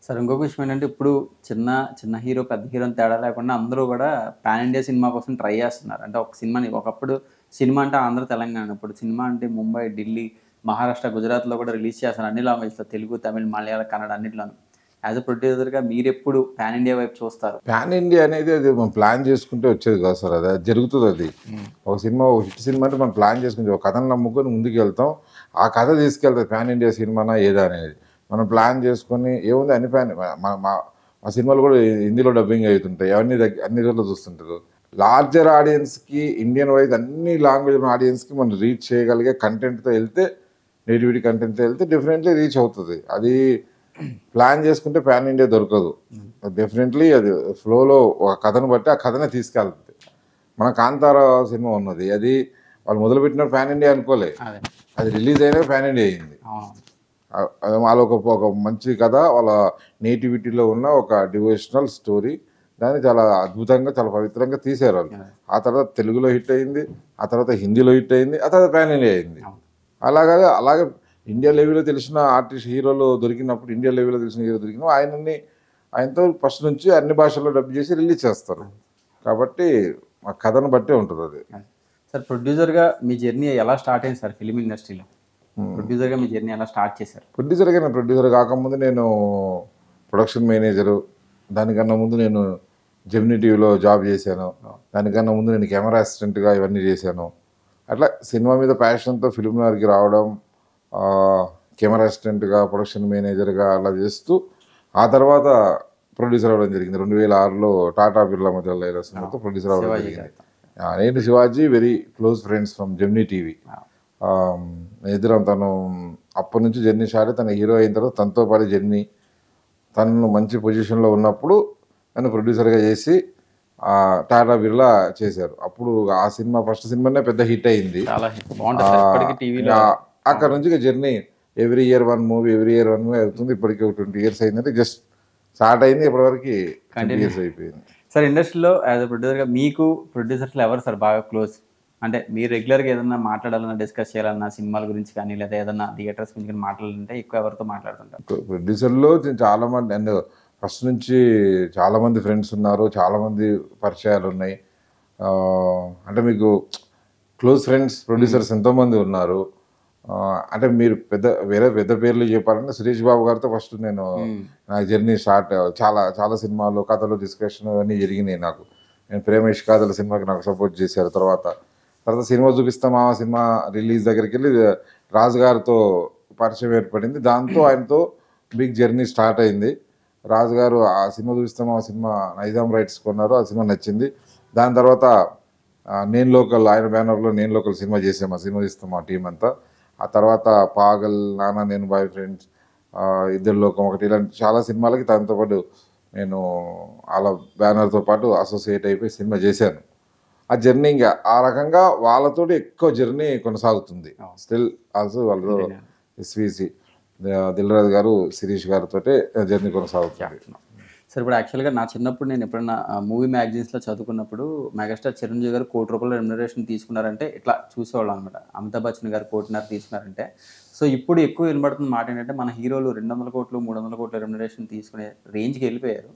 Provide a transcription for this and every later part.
Sir ఇంకొక విషయం ఏంటంటే ఇప్పుడు చిన్న చిన్న హీరో, పెద్ద హీరో అని తేడా లేకుండా అందరూ గూడా పాన్ ఇండియా సినిమా కోసం ట్రై చేస్తున్నారు. అంటే ఒక సినిమాని ఒకప్పుడు సినిమా అంటే ఆంధ్ర, తెలంగాణ. ఇప్పుడు సినిమా అంటే ముంబై, ఢిల్లీ, మహారాష్ట్ర, గుజరాత్‌లో కూడా రిలీజ్ చేస్తున్నారు. అన్ని లాంగ్వేజ్‌లో తెలుగు, తమిళ్, మలయాళం, కన్నడ అన్నిట్లోను. యాస్ ఎ ప్రొడ్యూసర్‌గా మీరెప్పుడు పాన్ ఇండియా వైపు చూస్తారు? పాన్ ఇండియా అనేది అది మనం ప్లాన్ చేసుకుంటే వచ్చేది కాదు సార్. అది జరుగుతుంది అది. ఒక సినిమా ఒక హిట్ సినిమా అంటే మనం ప్లాన్ చేసుకుంటే ఒక కథను నమ్ముకొని ముందుకు వెళ్తాం. ఆ కథ తీసుకెళ్తాది పాన్ ఇండియా సినిమానా ఏదా అనేది. మనం ప్లాన్ చేసుకొని ఏముంది అన్ని మా సినిమాలు కూడా హిందీలో డబ్బింగ్ అవుతుంటాయి. అవన్నీ అన్ని రోజులు చూస్తుంటారు. లార్జర్ ఆడియన్స్కి ఇండియన్ వైజ్ అన్ని లాంగ్వేజ్ ఆడియన్స్కి మనం రీచ్ చేయగలిగే కంటెంట్తో వెళ్తే, నేటివిటీ కంటెంట్తో వెళ్తే డెఫినెట్లీ రీచ్ అవుతుంది. అది ప్లాన్ చేసుకుంటే పాన్ ఇండియా దొరకదు. డెఫినెట్లీ అది ఫ్లోలో ఒక కథను బట్టి ఆ కథనే తీసుకెళ్తుంది. మన కాంతార సినిమా ఉన్నది, అది వాళ్ళు మొదలుపెట్టిన పాన్ ఇండియా అనుకోలే, అది రిలీజ్ అయినా పాన్ ఇండియా అయింది. వాళ్ళ ఒక మంచి కథ, వాళ్ళ నేటివిటీలో ఉన్న ఒక డివోషనల్ స్టోరీ, దాన్ని చాలా అద్భుతంగా చాలా పవిత్రంగా తీశారు వాళ్ళు. ఆ తర్వాత తెలుగులో హిట్ అయింది, ఆ తర్వాత హిందీలో హిట్ అయింది, ఆ తర్వాత పాన్ ఇండియా అయింది. అలాగే ఇండియా లెవెల్లో తెలిసిన ఆర్టిస్ట్ హీరోలు దొరికినప్పుడు, ఇండియా లెవెల్లో తెలిసిన హీరో దొరికినప్పుడు ఆయనతో ఫస్ట్ నుంచి అన్ని భాషల్లో డబ్ చేసి రిలీజ్ చేస్తారు. కాబట్టి ఆ కథను బట్టే ఉంటుంది అది. సార్ ప్రొడ్యూసర్‌గా మీ జర్నీ ఎలా స్టార్ట్ అయింది సార్ ఫిల్మ్ ఇండస్ట్రీలో? ప్రొడ్యూసర్‌గా మీ జర్నీ ఎలా స్టార్ట్ చేశారు? ప్రొడ్యూసర్ కాకముందు నేను ప్రొడక్షన్ మేనేజరు, దానికన్నా ముందు నేను జెమినీ టీవీలో జాబ్ చేశాను, దానికన్నా ముందు నేను కెమెరా అసిస్టెంట్గా ఇవన్నీ చేశాను. అట్లా సినిమా మీద ప్యాషన్తో ఫిల్మ్ నగర్కి రావడం, కెమెరా అసిస్టెంట్గా, ప్రొడక్షన్ మేనేజర్గా అలా చేస్తూ ఆ తర్వాత ప్రొడ్యూసర్ అవ్వడం జరిగింది. 2006లో టాటా బిర్లా మధ్యలో సినిమాతో ప్రొడ్యూసర్ అవ్వడం జరిగింది. నేను Shivaji very close friends from Gemini TV. ఇద్దరం తను అప్పటి నుంచి జర్నీ స్టార్ట్ అయ్యి తన హీరో అయిన తర్వాత తనతో పాటు జర్నీ, తను మంచి పొజిషన్లో ఉన్నప్పుడు నన్ను ప్రొడ్యూసర్గా చేసి టాటా బిర్లా చేశారు. అప్పుడు ఆ సినిమా ఫస్ట్ సినిమానే పెద్ద హిట్ అయింది. అక్కడ నుంచి journey every year one movie అవుతుంది. ఇప్పటికీ 20 years అయిందంటే జస్ట్ స్టార్ట్ అయింది, ఇప్పటివరకు 20 years అయిపోయింది. సార్ ఇండస్ట్రీలో యాజ్ ఎ ప్రొడ్యూసర్గా మీకు ప్రొడ్యూసర్స్లో ఎవరు సార్ బాగా క్లోజ్? అంటే మీరు రెగ్యులర్గా ఏదన్నా మాట్లాడాలన్నా, డిస్కస్ చేయాలన్నా, సినిమాల గురించి కానీ లేదా ఏదన్నా థియేటర్స్ గురించి కానీ మాట్లాడాలంటే ఎక్కువ ఎవరితో మాట్లాడుతుంటారు? ప్రొడ్యూసర్లో చాలామంది, అండ్ ఫస్ట్ నుంచి చాలామంది ఫ్రెండ్స్ ఉన్నారు, చాలామంది పరిచయాలు ఉన్నాయి. అంటే మీకు క్లోజ్ ఫ్రెండ్స్ ప్రొడ్యూసర్స్ ఎంతోమంది ఉన్నారు. అంటే మీరు వేరే పెద్ద పేర్లు చెప్పాలంటే సురేష్ బాబు గారితో ఫస్ట్ నేను నా జర్నీ స్టార్ట్. చాలా సినిమాలు, కథలు, డిస్కషన్ అవన్నీ జరిగినాయి నాకు. నేను ప్రేమేష్ కాదల సినిమాకి నాకు సపోర్ట్ చేశారు. తర్వాత సినిమా చూపిస్తాం, ఆ సినిమా రిలీజ్ దగ్గరికి వెళ్ళి రాజు గారితో పరిచయం ఏర్పడింది. దాంతో ఆయనతో బిగ్ జర్నీ స్టార్ట్ అయింది. రాజు గారు ఆ సినిమా చూపిస్తాం, ఆ సినిమా నైజాం రైట్స్ కొన్నారు, ఆ సినిమా నచ్చింది. దాని తర్వాత నేను లోకల్, ఆయన బ్యానర్లో నేను లోకల్ సినిమా చేసాం, ఆ సినిమా తీస్తాం మా టీం అంతా. ఆ తర్వాత పాగల్, నాన్న నేను బాయ్ ఫ్రెండ్స్, ఇద్దరు లోకం ఒకటి, ఇలాంటి చాలా సినిమాలకి తనతో పాటు నేను వాళ్ళ బ్యానర్తో పాటు అసోసియేట్ అయిపోయి సినిమా చేశాను. ఆ జర్నీ ఇంకా ఆ రకంగా వాళ్ళతోటి ఎక్కువ జర్నీ కొనసాగుతుంది. స్టిల్ ఆల్సో వాళ్ళు ఎస్విసి దిల్రాజు గారు, శిరీష్ గారితో జర్నీ కొనసాగుతుంది. సార్ ఇప్పుడు యాక్చువల్గా నా చిన్నప్పుడు నేను ఎప్పుడైనా మూవీ మ్యాగజైన్స్లో చదువుకున్నప్పుడు మెగాస్టార్ చిరంజీవి గారు ₹1,00,00,000 రెమ్యునరేషన్ తీసుకున్నారంటే ఇట్లా చూసేవాళ్ళం అనమాట. అమితాబ్ బచ్చన్ గారు 1,50,00,000 తీసుకున్నారంటే. సో ఇప్పుడు ఎక్కువ వినబడుతున్న మాట ఏంటంటే మన హీరోలు 200 కోట్లు 300 కోట్ల రెమ్యునరేషన్ తీసుకునే రేంజ్కి వెళ్ళిపోయారు.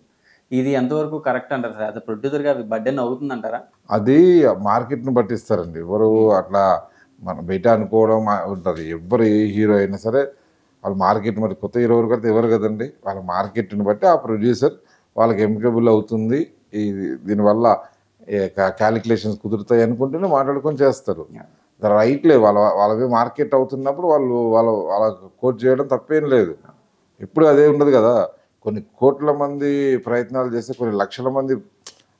ఇది ఎంతవరకు కరెక్ట్ అంటారు సార్? అది ప్రొడ్యూసర్గా బర్డెన్ అవుతుందంటారా? అది మార్కెట్ను బట్టిస్తారండి. ఎవరు అట్లా మనం బయట అనుకోవడం ఉంటుంది. ఎవరు ఏ హీరో అయినా సరే వాళ్ళ మార్కెట్, మరి కొత్త హీరో కడితే ఎవరు కదండి, వాళ్ళ మార్కెట్ని బట్టి ఆ ప్రొడ్యూసర్ వాళ్ళకి ఎంపికబుల్ అవుతుంది, దీనివల్ల క్యాలిక్యులేషన్స్ కుదురుతాయి అనుకుంటేనే మాట్లాడుకొని చేస్తారు. రైట్లే, వాళ్ళవి మార్కెట్ అవుతున్నప్పుడు వాళ్ళ కోట్ చేయడం తప్పేం లేదు. ఎప్పుడు అదే ఉండదు కదా. కొన్ని కోట్ల మంది ప్రయత్నాలు చేస్తే కొన్ని లక్షల మంది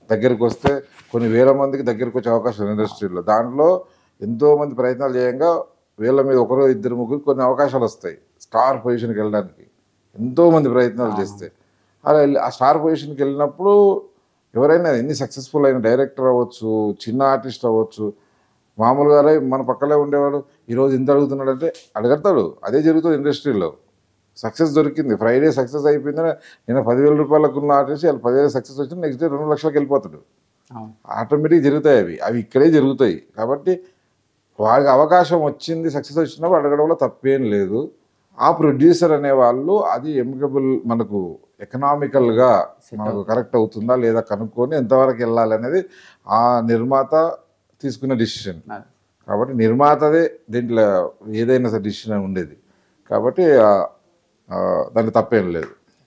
దగ్గరికి వస్తే కొన్ని వేల మందికి దగ్గరికి వచ్చే అవకాశం ఇండస్ట్రీలో. దాంట్లో ఎంతోమంది ప్రయత్నాలు చేయంగా వీళ్ళ మీద ఒకరో ఇద్దరు ముగ్గురు కొన్ని అవకాశాలు వస్తాయి. స్టార్ పొజిషన్కి వెళ్ళడానికి ఎంతోమంది ప్రయత్నాలు చేస్తే అలా ఆ స్టార్ పొజిషన్కి వెళ్ళినప్పుడు ఎవరైనా ఎన్ని సక్సెస్ఫుల్ అయిన డైరెక్టర్ అవ్వచ్చు, చిన్న ఆర్టిస్ట్ అవ్వచ్చు, మామూలుగా మన పక్కనే ఉండేవాడు ఈరోజు ఇంత అడుగుతున్నాడంటే అడగడతాడు. అదే జరుగుతుంది ఇండస్ట్రీలో. సక్సెస్ దొరికింది, ఫ్రైడే సక్సెస్ అయిపోయిందని నేను 10,000 రూపాయలకు ఉన్న ఆర్టిస్ట్ వాళ్ళు 10,000 సక్సెస్ వచ్చిన నెక్స్ట్ డే 2 లక్షలకు వెళ్ళిపోతాడు. ఆటోమేటిక్గా జరుగుతాయి అవి ఇక్కడే జరుగుతాయి. కాబట్టి వాడికి అవకాశం వచ్చింది, సక్సెస్ వచ్చినప్పుడు అడగడంలో తప్పేం లేదు. ఆ ప్రొడ్యూసర్ అనేవాళ్ళు అది ఎమికబుల్ మనకు ఎకనామికల్గా మనకు కరెక్ట్ అవుతుందా లేదా కనుక్కొని ఎంతవరకు వెళ్ళాలి అనేది ఆ నిర్మాత తీసుకున్న డిసిషన్. కాబట్టి నిర్మాతదే దీంట్లో ఏదైనా సరే డిసిషన్ ఉండేది. కాబట్టి దానికి తప్పేం లేదు.